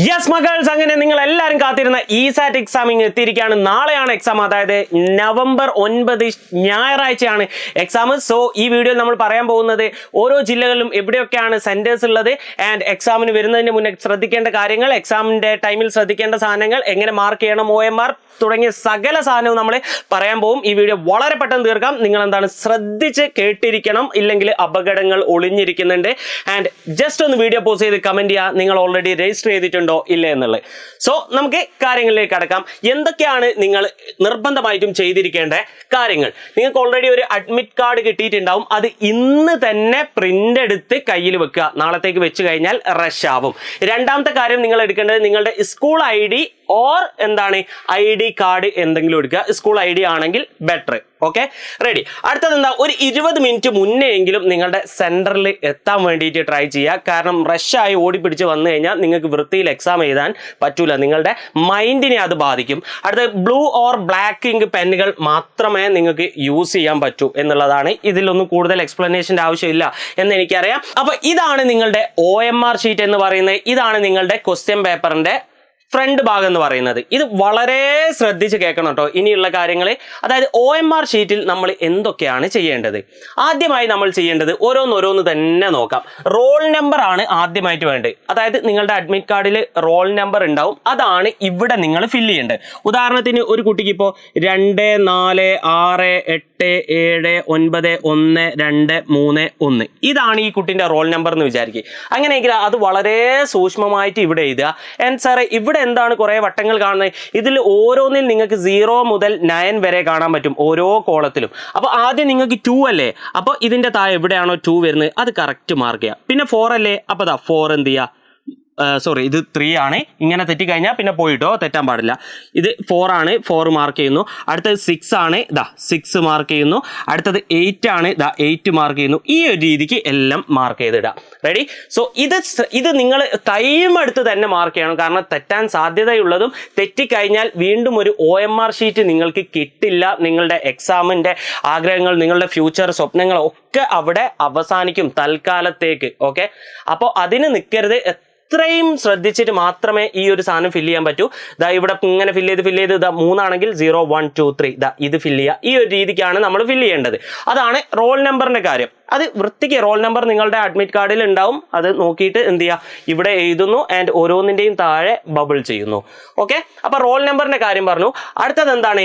Yes മക്കൾസ്, അങ്ങനെ നിങ്ങൾ എല്ലാവരും കാത്തിരുന്ന ഇസാറ്റ് എക്സാമിങ് എത്തിയിരിക്കുകയാണ്. നാളെയാണ് എക്സാം, അതായത് നവംബർ 9 ഞായറാഴ്ചയാണ് എക്സാം. സോ ഈ വീഡിയോയിൽ നമ്മൾ പറയാൻ പോകുന്നത് ഓരോ ജില്ലകളിലും എവിടെയൊക്കെയാണ് സെന്റേഴ്സ് ഉള്ളത് ആൻഡ് എക്സാമിന് വരുന്നതിന് മുന്നേ ശ്രദ്ധിക്കേണ്ട കാര്യങ്ങൾ, എക്സാമിന്റെ ടൈമിൽ ശ്രദ്ധിക്കേണ്ട സാധനങ്ങൾ, എങ്ങനെ മാർക്ക് ചെയ്യണം, OMR തുടങ്ങിയ സകല സാധനവും നമ്മൾ പറയാൻ പോകും. ഈ വീഡിയോ വളരെ പെട്ടെന്ന് തീർക്കാം. നിങ്ങൾ എന്താണ് ശ്രദ്ധിച്ച് കേട്ടിരിക്കണം, ഇല്ലെങ്കിൽ അപകടങ്ങൾ ഒളിഞ്ഞിരിക്കുന്നുണ്ട്. ആൻഡ് ജസ്റ്റ് ഒന്ന് വീഡിയോ പോസ് ചെയ്ത് കമന്റ് ചെയ്യുക നിങ്ങൾ ഓൾറെഡി രജിസ്റ്റർ ചെയ്തിട്ടുണ്ടോ ഇല്ല എന്നുള്ളത്. സോ നമുക്ക് കാര്യങ്ങളിലേക്ക് കടക്കാം. എന്തൊക്കെയാണ് നിങ്ങൾ നിർബന്ധമായിട്ടും ചെയ്തിരിക്കേണ്ട കാര്യങ്ങൾ? നിങ്ങൾക്ക് ഓൾറെഡി ഒരു അഡ്മിറ്റ് കാർഡ് കിട്ടിയിട്ടുണ്ടാവും. അത് ഇന്ന് തന്നെ പ്രിന്റ് എടുത്ത് കയ്യിൽ വെക്കുക. നാളത്തേക്ക് വെച്ച് കഴിഞ്ഞാൽ റഷ് ആവും. രണ്ടാമത്തെ കാര്യം നിങ്ങൾ എടുക്കേണ്ടത് നിങ്ങളുടെ സ്കൂൾ ID ഓർ എന്താണ് ID കാർഡ് എന്തെങ്കിലും എടുക്കുക. സ്കൂൾ ID ആണെങ്കിൽ ബെറ്റർ. Okay, ready. അടുത്തത് എന്താ, ഒരു 20 മിനിറ്റ് മുന്നേ എങ്കിലും നിങ്ങളുടെ സെന്ററിൽ എത്താൻ വേണ്ടിയിട്ട് ട്രൈ ചെയ്യുക. കാരണം റഷായി ഓടിപ്പിടിച്ച് വന്നു കഴിഞ്ഞാൽ നിങ്ങൾക്ക് വൃത്തിയിൽ എക്സാം എഴുതാൻ പറ്റൂല, നിങ്ങളുടെ മൈൻഡിനെ അത് ബാധിക്കും. അടുത്ത ബ്ലൂ ഓർ ബ്ലാക്ക് ഇങ്ക് പെന്നുകൾ മാത്രമേ നിങ്ങൾക്ക് യൂസ് ചെയ്യാൻ പറ്റൂ എന്നുള്ളതാണ്. ഇതിലൊന്നും കൂടുതൽ എക്സ്പ്ലനേഷൻ്റെ ആവശ്യമില്ല എന്ന് എനിക്കറിയാം. അപ്പൊ ഇതാണ് നിങ്ങളുടെ OMR ഷീറ്റ് എന്ന് പറയുന്നത്. ഇതാണ് നിങ്ങളുടെ ക്വസ്റ്റ്യൻ പേപ്പറിന്റെ ഫ്രണ്ട് ഭാഗം എന്ന് പറയുന്നത്. ഇത് വളരെ ശ്രദ്ധിച്ച് കേൾക്കണം കേട്ടോ ഇനിയുള്ള കാര്യങ്ങൾ. അതായത് OMR ഷീറ്റിൽ നമ്മൾ എന്തൊക്കെയാണ് ചെയ്യേണ്ടത്? ആദ്യമായി നമ്മൾ ചെയ്യേണ്ടത് ഓരോന്നോരോന്ന് തന്നെ നോക്കാം. റോൾ നമ്പർ ആണ് ആദ്യമായിട്ട് വേണ്ടത്. അതായത് നിങ്ങളുടെ അഡ്മിറ്റ് കാർഡിൽ റോൾ നമ്പർ ഉണ്ടാവും, അതാണ് ഇവിടെ നിങ്ങൾ ഫില്ല് ചെയ്യേണ്ടത്. ഉദാഹരണത്തിന് ഒരു കുട്ടിക്ക് ഇപ്പോൾ 2 4 6 8 7 9 1 2 3 1 ഇതാണ് ഈ കുട്ടിൻ്റെ റോൾ നമ്പർ എന്ന് വിചാരിക്കുക. അങ്ങനെയെങ്കിൽ അത് വളരെ സൂക്ഷ്മമായിട്ട് ഇവിടെ എഴുതുക. ആൻഡ് സാറേ ഇവിടെ എന്താണ് കുറെ വട്ടങ്ങൾ കാണുന്നത്? ഇതിൽ ഓരോന്നിൽ നിങ്ങൾക്ക് 0 മുതൽ 9 വരെ കാണാൻ പറ്റും ഓരോ കോളത്തിലും. അപ്പോൾ ആദ്യം നിങ്ങൾക്ക് 2 അല്ലേ, അപ്പോൾ ഇതിന്റെ താഴെ എവിടെയാണോ 2 വരുന്നത് അത് കറക്റ്റ് മാർക്ക് ചെയ്യുക. പിന്നെ 4 അല്ലേ, അപ്പോൾ 4 എന്ത് ചെയ്യുക, സോറി ഇത് 3 ആണ്. ഇങ്ങനെ തെറ്റിക്കഴിഞ്ഞാൽ പിന്നെ പോയിട്ടോ, തെറ്റാൻ പാടില്ല. ഇത് 4 ആണ്, 4 മാർക്ക് ചെയ്യുന്നു. അടുത്തത് 6 ആണ്, 6 മാർക്ക് ചെയ്യുന്നു. അടുത്തത് 8 ആണ്, 8 മാർക്ക് ചെയ്യുന്നു. ഈ ഒരു രീതിക്ക് എല്ലാം മാർക്ക് ചെയ്തിടാം. റെഡി? സോ ഇത് നിങ്ങൾ ടൈം എടുത്ത് തന്നെ മാർക്ക് ചെയ്യണം. കാരണം തെറ്റാൻ സാധ്യതയുള്ളതും തെറ്റിക്കഴിഞ്ഞാൽ വീണ്ടും ഒരു OMR ഷീറ്റ് നിങ്ങൾക്ക് കിട്ടില്ല. നിങ്ങളുടെ എക്സാമിൻ്റെ ആഗ്രഹങ്ങൾ, നിങ്ങളുടെ ഫ്യൂച്ചർ സ്വപ്നങ്ങൾ ഒക്കെ അവിടെ അവസാനിക്കും തൽക്കാലത്തേക്ക്. ഓക്കെ, അപ്പോൾ അതിന് നിൽക്കരുത്. ഇത്രയും ശ്രദ്ധിച്ചിട്ട് മാത്രമേ ഈ ഒരു സാധനം ഫില്ല് ചെയ്യാൻ പറ്റൂ. ഇവിടെ ഇങ്ങനെ ഫില്ല് ചെയ്ത് 3 ആണെങ്കിൽ 0 1 2 3 ഇത് ഫില്ല് ചെയ്യുക. ഈ ഒരു രീതിക്കാണ് നമ്മൾ ഫില്ല് ചെയ്യേണ്ടത്. അതാണ് റോൾ നമ്പറിന്റെ കാര്യം. അത് വൃത്തിക്ക് റോൾ നമ്പർ നിങ്ങളുടെ അഡ്മിറ്റ് കാർഡിൽ ഉണ്ടാവും. അത് നോക്കിയിട്ട് എന്ത് ചെയ്യുക, ഇവിടെ എഴുതുന്നു ആൻഡ് ഓരോന്നിൻ്റെയും താഴെ ബബിൾ ചെയ്യുന്നു. ഓക്കെ, അപ്പോൾ റോൾ നമ്പറിന്റെ കാര്യം പറഞ്ഞു. അടുത്തത് എന്താണ്,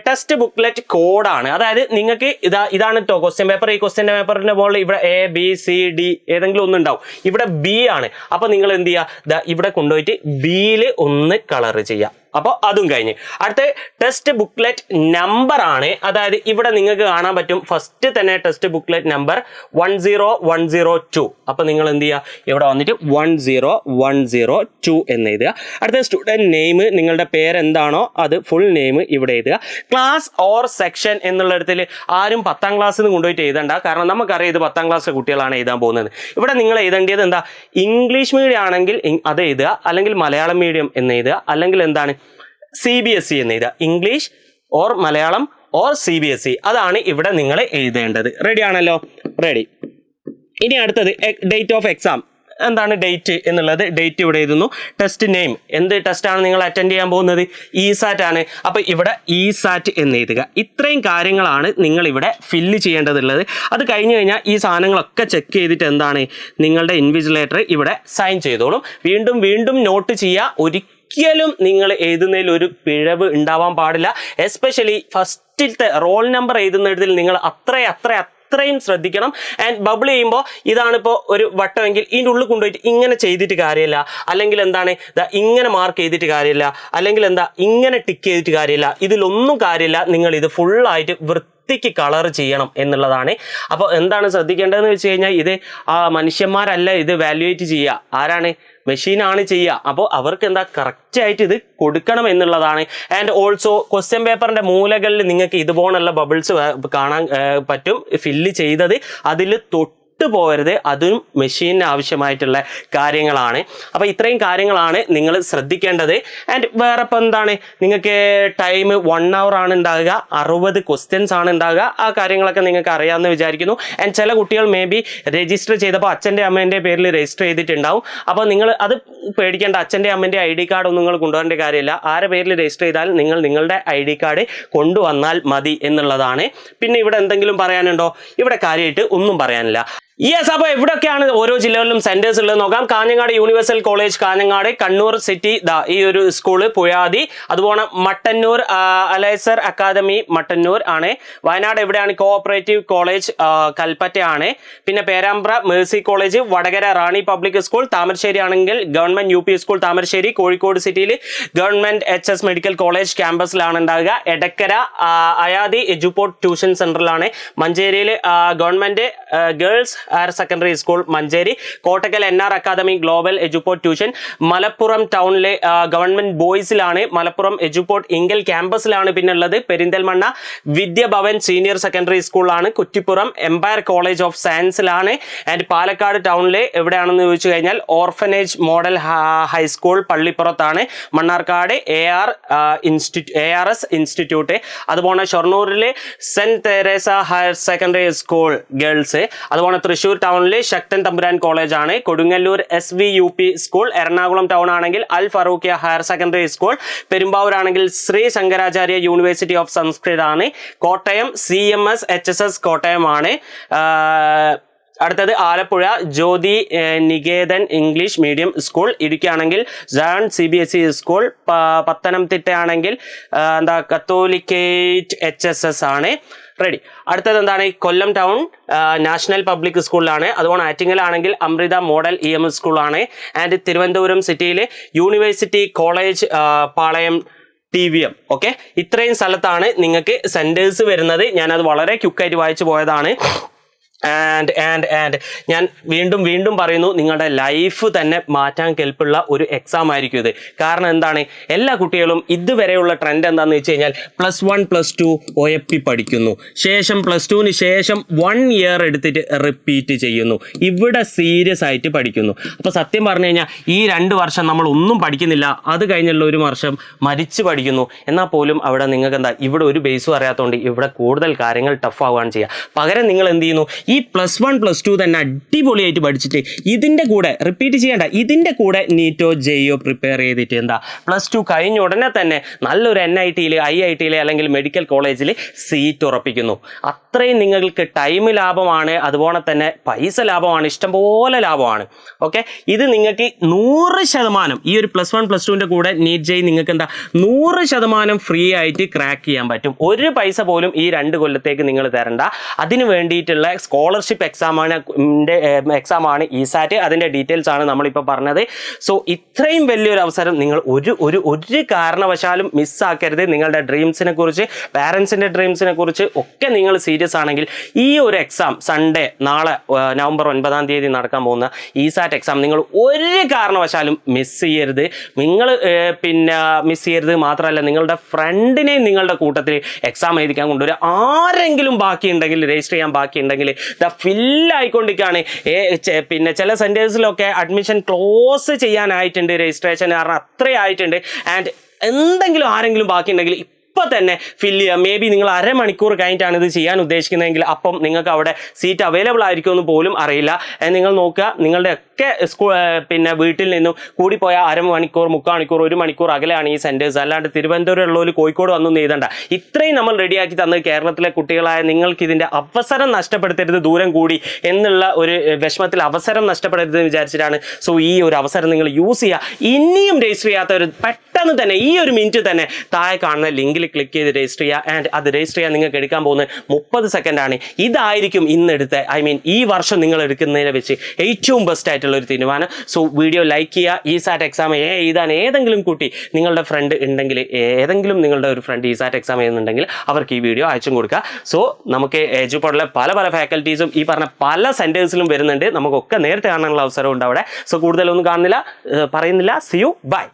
ടെക്സ്റ്റ് ബുക്ക്ലെറ്റ് കോഡാണ്. അതായത് നിങ്ങൾക്ക് ഇതാണ് കേട്ടോ ക്വസ്റ്റ്യൻ പേപ്പർ. ഈ ക്വസ്റ്റ്യൻ പേപ്പറിന്റെ മുകളിൽ ഇവിടെ A B C D ഏതെങ്കിലും ഒന്നുണ്ടാവും. ഇവിടെ B ആണ്. അപ്പോൾ നിങ്ങൾ എന്ത് ചെയ്യുക, ഇവിടെ കൊണ്ടുപോയിട്ട് Bയിൽ ഒന്ന് കളർ ചെയ്യുക. അപ്പോൾ അതും കഴിഞ്ഞ് അടുത്ത ടെക്സ്റ്റ് ബുക്ക്ലെറ്റ് നമ്പർ ആണ്. അതായത് ഇവിടെ നിങ്ങൾക്ക് കാണാൻ പറ്റും ഫസ്റ്റ് തന്നെ ടെക്സ്റ്റ് ബുക്ക്ലെറ്റ് നമ്പർ 10102. അപ്പോൾ നിങ്ങൾ എന്ത് ചെയ്യുക, ഇവിടെ വന്നിട്ട് 10102 എന്ന് എഴുതുക. അടുത്ത സ്റ്റുഡൻറ്റ് നെയിം, നിങ്ങളുടെ പേരെന്താണോ അത് ഫുൾ നെയിം ഇവിടെ എഴുതുക. ക്ലാസ് ഓർ സെക്ഷൻ എന്നുള്ളിടത്തിൽ ആരും 10ാം ക്ലാസ്സിൽ നിന്ന് കൊണ്ടുപോയിട്ട് എഴുതണ്ട. കാരണം നമുക്കറിയാം ഇത് 10ാം ക്ലാസ്സിലെ കുട്ടികളാണ് എഴുതാൻ പോകുന്നത്. ഇവിടെ നിങ്ങൾ എഴുതേണ്ടത് എന്താ, ഇംഗ്ലീഷ് മീഡിയം ആണെങ്കിൽ അത് എഴുതുക, അല്ലെങ്കിൽ മലയാളം മീഡിയം എന്ന് എഴുതുക, അല്ലെങ്കിൽ എന്താണ് CBSE എന്ന് എഴുതുക. English or Malayalam or CBSE അതാണ് ഇവിടെ നിങ്ങൾ എഴുതേണ്ടത്. റെഡി ആണല്ലോ? റെഡി. ഇനി അടുത്തത് ഡേറ്റ് ഓഫ് എക്സാം. എന്താണ് ഡേറ്റ് എന്നുള്ളത്? ഡേറ്റ് ഇവിടെ എഴുതുന്നു. ടെസ്റ്റ് നെയിം, എന്ത് ടെസ്റ്റാണ് നിങ്ങൾ അറ്റൻഡ് ചെയ്യാൻ പോകുന്നത്? ESAT ആണ്. അപ്പോൾ ഇവിടെ ESAT എന്ന് എഴുതുക. ഇത്രയും കാര്യങ്ങളാണ് നിങ്ങൾ ഇവിടെ ഫില്ല് ചെയ്യേണ്ടതുള്ളത്. അത് കഴിഞ്ഞ് കഴിഞ്ഞാൽ ഈ സാധനങ്ങളൊക്കെ ചെക്ക് ചെയ്തിട്ട് എന്താണ് നിങ്ങളുടെ ഇൻവിജിലേറ്റർ ഇവിടെ സൈൻ ചെയ്തോളും. വീണ്ടും നോട്ട് ചെയ്യുക. ഒരിക്കലും നിങ്ങൾ എഴുതുന്നതിൽ ഒരു പിഴവ് ഉണ്ടാവാൻ പാടില്ല. എസ്പെഷ്യലി ഫസ്റ്റിലത്തെ റോൾ നമ്പർ എഴുതുന്നതിൽ നിങ്ങൾ അത്രയും ശ്രദ്ധിക്കണം. ആൻഡ് ബബിൾ ചെയ്യുമ്പോൾ ഇതാണിപ്പോൾ ഒരു വട്ടമെങ്കിൽ ഇതിൻ്റെ ഉള്ളിൽ കൊണ്ടുപോയിട്ട് ഇങ്ങനെ ചെയ്തിട്ട് കാര്യമില്ല, അല്ലെങ്കിൽ എന്താണ് ഇങ്ങനെ മാർക്ക് ചെയ്തിട്ട് കാര്യമില്ല, അല്ലെങ്കിൽ ഇങ്ങനെ ടിക്ക് ചെയ്തിട്ട് കാര്യമില്ല. ഇതിലൊന്നും കാര്യമില്ല. നിങ്ങൾ ഇത് ഫുള്ളായിട്ട് വൃത്തിക്ക് കളർ ചെയ്യണം എന്നുള്ളതാണ്. അപ്പോൾ എന്താണ് ശ്രദ്ധിക്കേണ്ടതെന്ന് വെച്ച് കഴിഞ്ഞാൽ ഇത് മനുഷ്യന്മാരല്ല ഇത് വാല്യുവേറ്റ് ചെയ്യുക. ആരാണ്? മെഷീനാണ് ചെയ്യുക. അപ്പോൾ അവർക്ക് കറക്റ്റായിട്ട് ഇത് കൊടുക്കണം എന്നുള്ളതാണ്. ആൻഡ് ഓൾസോ ക്വസ്റ്റ്യൻ പേപ്പറിൻ്റെ മൂലകളിൽ നിങ്ങൾക്ക് ഇതുപോലുള്ള ബബിൾസ് കാണാൻ പറ്റും ഫില്ല് ചെയ്തത്. അതിൽ വിട്ടുപോകരുത്. അതും മെഷീനിന് ആവശ്യമായിട്ടുള്ള കാര്യങ്ങളാണ്. അപ്പോൾ ഇത്രയും കാര്യങ്ങളാണ് നിങ്ങൾ ശ്രദ്ധിക്കേണ്ടത്. ആൻഡ് വേറെ ഇപ്പോൾ എന്താണ്, നിങ്ങൾക്ക് ടൈം 1 hour ആണ് ഉണ്ടാകുക, 60 questions ആണ് ഉണ്ടാകുക. ആ കാര്യങ്ങളൊക്കെ നിങ്ങൾക്ക് അറിയാമെന്ന് വിചാരിക്കുന്നു. ആൻഡ് ചില കുട്ടികൾ മേ ബി രജിസ്റ്റർ ചെയ്തപ്പോൾ അച്ഛൻ്റെ അമ്മേൻ്റെ പേരിൽ രജിസ്റ്റർ ചെയ്തിട്ടുണ്ടാവും. അപ്പോൾ നിങ്ങൾ അത് പേടിക്കേണ്ട, അച്ഛൻ്റെ അമ്മേൻ്റെ ID കാർഡ് ഒന്നും നിങ്ങൾ കൊണ്ടുവരേണ്ട കാര്യമില്ല. ആരുടെ പേരിൽ രജിസ്റ്റർ ചെയ്താൽ നിങ്ങൾ നിങ്ങളുടെ ID കാർഡ് കൊണ്ടുവന്നാൽ മതി എന്നുള്ളതാണ്. പിന്നെ ഇവിടെ എന്തെങ്കിലും പറയാനുണ്ടോ? ഇവിടെ കാര്യമായിട്ട് ഒന്നും പറയാനില്ല. യെസ്, അപ്പോൾ എവിടെയൊക്കെയാണ് ഓരോ ജില്ലകളിലും സെന്റേഴ്സ് ഉള്ളത് നോക്കാം. Kanhangad universal college Kanhangad, Kannur city ഈ ഒരു സ്കൂള് പുഴാതി, അതുപോലെ മട്ടന്നൂർ അലൈസർ അക്കാദമി മട്ടന്നൂർ ആണ്. വയനാട് എവിടെയാണ്? കോഓപ്പറേറ്റീവ് കോളേജ് കൽപ്പറ്റയാണ്. പിന്നെ Perambra Mercy college, Vadakara Rani public school, Thamarassery ആണെങ്കിൽ government UP school Thamarassery, Kozhikode സിറ്റിയിൽ ഗവൺമെന്റ് HS മെഡിക്കൽ കോളേജ് ക്യാമ്പസിലാണ് ഉണ്ടാകുക. എടക്കര അയാദി എജുപോർട്ട് ട്യൂഷൻ സെന്ററിലാണ്. മഞ്ചേരിയിൽ government girls higher secondary school Manjeri, Kottakkal NR academy global Eduport tuition, Malappuram ടൗണിലെ ഗവൺമെന്റ് ബോയ്സിലാണ്, മലപ്പുറം എജുപോർട്ട് ഇങ്കൽ ക്യാമ്പസിലാണ്. പിന്നെ ഉള്ളത് പെരിന്തൽമണ്ണ വിദ്യാഭവൻ സീനിയർ സെക്കൻഡറി സ്കൂളാണ്. കുറ്റിപ്പുറം എംപയർ കോളേജ് ഓഫ് സയൻസിലാണ്. ആൻഡ് പാലക്കാട് ടൗണിലെ എവിടെയാണെന്ന് ചോദിച്ചു കഴിഞ്ഞാൽ ഓർഫനേജ് മോഡൽ ഹൈസ്കൂൾ പള്ളിപ്പുറത്താണ്. മണ്ണാർക്കാട് ARS ഇൻസ്റ്റിറ്റ്യൂട്ട്, അതുപോലെ ഷൊർണൂരിലെ saint Teresa higher secondary school girls, അതുപോലെ തൃശ്ശൂർ ടൗണിലെ ശക്തൻ തമ്പുരാൻ കോളേജ് ആണ്. Kodungallur SVUP school, Ernakulam town ആണെങ്കിൽ Al Farooqia higher secondary school, Perumbavoor ആണെങ്കിൽ ശ്രീ ശങ്കരാചാര്യ യൂണിവേഴ്സിറ്റി ഓഫ് സംസ്കൃത് ആണ്. കോട്ടയം CMS HSS കോട്ടയമാണ്. അടുത്തത് Alappuzha Jyothi Niketan English medium school, ഇടുക്കിയാണെങ്കിൽ ജാൻ CBSE സ്കൂൾ, പത്തനംതിട്ട ആണെങ്കിൽ കത്തോലിക്കേറ്റ് HSS ആണ്. റെഡി. അടുത്തത് എന്താണ്? കൊല്ലം ടൗൺ നാഷണൽ പബ്ലിക് സ്കൂളിലാണ്. അതുപോലെ ആറ്റിങ്ങലാണെങ്കിൽ അമൃത മോഡൽ EMS സ്കൂളാണ്. ആൻഡ് തിരുവനന്തപുരം സിറ്റിയിലെ യൂണിവേഴ്സിറ്റി കോളേജ് പാളയം TVM. ഓക്കെ, ഇത്രയും സ്ഥലത്താണ് നിങ്ങൾക്ക് സെന്റേഴ്സ് വരുന്നത്. ഞാനത് വളരെ ക്വിക്കായിട്ട് വായിച്ചു പോയതാണ്. ആൻഡ് ഞാൻ വീണ്ടും പറയുന്നു, നിങ്ങളുടെ ലൈഫ് തന്നെ മാറ്റാൻ കെൽപ്പുള്ള ഒരു എക്സാം ആയിരിക്കും ഇത്. കാരണം എന്താണ്, എല്ലാ കുട്ടികളും ഇതുവരെയുള്ള ട്രെൻഡ് എന്താണെന്ന് വെച്ച് കഴിഞ്ഞാൽ +1 +2 OFP പഠിക്കുന്നു, ശേഷം +2ന് ശേഷം 1 year എടുത്തിട്ട് റിപ്പീറ്റ് ചെയ്യുന്നു. ഇവിടെ സീരിയസ് ആയിട്ട് പഠിക്കുന്നു. അപ്പോൾ സത്യം പറഞ്ഞു കഴിഞ്ഞാൽ ഈ 2 വർഷം നമ്മൾ ഒന്നും പഠിക്കുന്നില്ല, അത് കഴിഞ്ഞുള്ള 1 വർഷം മരിച്ചു പഠിക്കുന്നു. എന്നാൽ പോലും അവിടെ നിങ്ങൾക്ക് എന്താ, ഇവിടെ ഒരു ബേസും അറിയാത്തതുകൊണ്ട് ഇവിടെ കൂടുതൽ കാര്യങ്ങൾ ടഫ് ആവുകയാണ് ചെയ്യുക. പകരം നിങ്ങൾ എന്ത് ചെയ്യുന്നു, ഈ +1 +2 തന്നെ അടിപൊളിയായിട്ട് പഠിച്ചിട്ട് ഇതിൻ്റെ കൂടെ റിപ്പീറ്റ് ചെയ്യേണ്ട, ഇതിൻ്റെ കൂടെ നീറ്റോ ജെയോ പ്രിപ്പയർ ചെയ്തിട്ട് എന്താ +2 കഴിഞ്ഞ ഉടനെ തന്നെ നല്ലൊരു NITയിൽ IITയിൽ അല്ലെങ്കിൽ മെഡിക്കൽ കോളേജിൽ സീറ്റ് ഉറപ്പിക്കുന്നു. അത്രയും നിങ്ങൾക്ക് ടൈം ലാഭമാണ്, അതുപോലെ തന്നെ പൈസ ലാഭമാണ്, ഇഷ്ടംപോലെ ലാഭമാണ്. ഓക്കെ, ഇത് നിങ്ങൾക്ക് 100% ഈ ഒരു +1 +2ൻ്റെ കൂടെ നീറ്റ് ജെയ് നിങ്ങൾക്ക് എന്താ 100% ഫ്രീ ആയിട്ട് ക്രാക്ക് ചെയ്യാൻ പറ്റും. ഒരു പൈസ പോലും ഈ 2 കൊല്ലത്തേക്ക് നിങ്ങൾ തരണ്ട. അതിന് വേണ്ടിയിട്ടുള്ള സ്കോളർഷിപ്പ് എക്സാമാണ് ESAT. അതിൻ്റെ ഡീറ്റെയിൽസ് ആണ് നമ്മളിപ്പോൾ പറഞ്ഞത്. സോ ഇത്രയും വലിയൊരു അവസരം നിങ്ങൾ ഒരു കാരണവശാലും മിസ്സാക്കരുത്. നിങ്ങളുടെ ഡ്രീംസിനെ കുറിച്ച്, പാരൻസിൻ്റെ ഡ്രീംസിനെ കുറിച്ച് ഒക്കെ നിങ്ങൾ സീരിയസ് ആണെങ്കിൽ ഈ ഒരു എക്സാം സൺഡേ, നാളെ നവംബർ 9-ാം തീയതി നടക്കാൻ പോകുന്ന ESAT എക്സാം നിങ്ങൾ ഒരു കാരണവശാലും മിസ് ചെയ്യരുത്. നിങ്ങൾ പിന്നെ മിസ് ചെയ്യരുത് മാത്രമല്ല, നിങ്ങളുടെ ഫ്രണ്ടിനെയും നിങ്ങളുടെ കൂട്ടത്തിൽ എക്സാം എഴുതിക്കാൻ കൊണ്ടുവരിക. ആരെങ്കിലും ബാക്കിയുണ്ടെങ്കിൽ, രജിസ്റ്റർ ചെയ്യാൻ ബാക്കിയുണ്ടെങ്കിൽ ഫില്ലായിക്കൊണ്ടിരിക്കുകയാണ്. പിന്നെ ചില സെൻറ്റേഴ്സിലൊക്കെ അഡ്മിഷൻ ക്ലോസ് ചെയ്യാനായിട്ടുണ്ട്, രജിസ്ട്രേഷൻ കാരണം അത്രയായിട്ടുണ്ട്. ആൻഡ് എന്തെങ്കിലും ആരെങ്കിലും ബാക്കിയുണ്ടെങ്കിൽ ഇപ്പോൾ തന്നെ ഫില്ല് ചെയ്യുക. മേ ബി നിങ്ങൾ അരമണിക്കൂർ കഴിഞ്ഞിട്ടാണ് ഇത് ചെയ്യാൻ ഉദ്ദേശിക്കുന്നതെങ്കിൽ അപ്പം നിങ്ങൾക്ക് അവിടെ സീറ്റ് അവൈലബിൾ ആയിരിക്കുമെന്ന് പോലും അറിയില്ല. നിങ്ങൾ നോക്കുക, നിങ്ങളുടെ ഒക്കെ പിന്നെ വീട്ടിൽ നിന്നും കൂടിപ്പോയ അരമണിക്കൂർ, 3/4 മണിക്കൂർ, 1 മണിക്കൂർ അകലെയാണ് ഈ സെൻറ്റേഴ്സ്. അല്ലാണ്ട് തിരുവനന്തപുരം ഉള്ളവർ കോഴിക്കോട് വന്നൊന്നും എഴുതണ്ട. ഇത്രയും നമ്മൾ റെഡിയാക്കി തന്നത് കേരളത്തിലെ കുട്ടികളായ നിങ്ങൾക്ക് ഇതിൻ്റെ അവസരം നഷ്ടപ്പെടുത്തരുത്, ദൂരം കൂടി എന്നുള്ള ഒരു വിഷമത്തിൽ അവസരം നഷ്ടപ്പെടരുതെന്ന് വിചാരിച്ചിട്ടാണ്. സോ ഈ ഒരു അവസരം നിങ്ങൾ യൂസ് ചെയ്യുക. ഇനിയും രജിസ്റ്റർ ചെയ്യാത്തവർ പെട്ടെന്ന് തന്നെ ഈ ഒരു മിനിറ്റ് തന്നെ താഴെ കാണുന്ന ലിങ്കിൽ ക്ലിക്ക് ചെയ്ത് രജിസ്റ്റർ ചെയ്യുക. ആൻഡ് അത് രജിസ്റ്റർ ചെയ്യാൻ നിങ്ങൾക്ക് എടുക്കാൻ പോകുന്നത് 30 സെക്കൻഡാണ്. ഇതായിരിക്കും ഇന്നെടുത്ത ഈ വർഷം നിങ്ങൾ എടുക്കുന്നതിനെ വെച്ച് ഏറ്റവും ബെസ്റ്റ് ആയിട്ടുള്ള ഒരു തീരുമാനം. സോ വീഡിയോ ലൈക്ക് ചെയ്യുക. ESAT എക്സാം എഴുതാൻ ഏതെങ്കിലും കുട്ടി നിങ്ങളുടെ ഫ്രണ്ട് ഉണ്ടെങ്കിൽ, ഏതെങ്കിലും നിങ്ങളുടെ ഒരു ഫ്രണ്ട് ESAT എക്സാം എഴുതുന്നുണ്ടെങ്കിൽ അവർക്ക് ഈ വീഡിയോ അയച്ചും കൊടുക്കുക. സോ നമുക്ക് എജുപോർട്ടിലെ പല ഫാക്കൽറ്റീസും ഈ പറഞ്ഞ പല സെൻറ്റേഴ്സിലും വരുന്നുണ്ട്. നമുക്കൊക്കെ നേരിട്ട് കാണാനുള്ള അവസരം ഉണ്ട് അവിടെ. സോ കൂടുതലൊന്നും പറയുന്നില്ല. See you. Bye.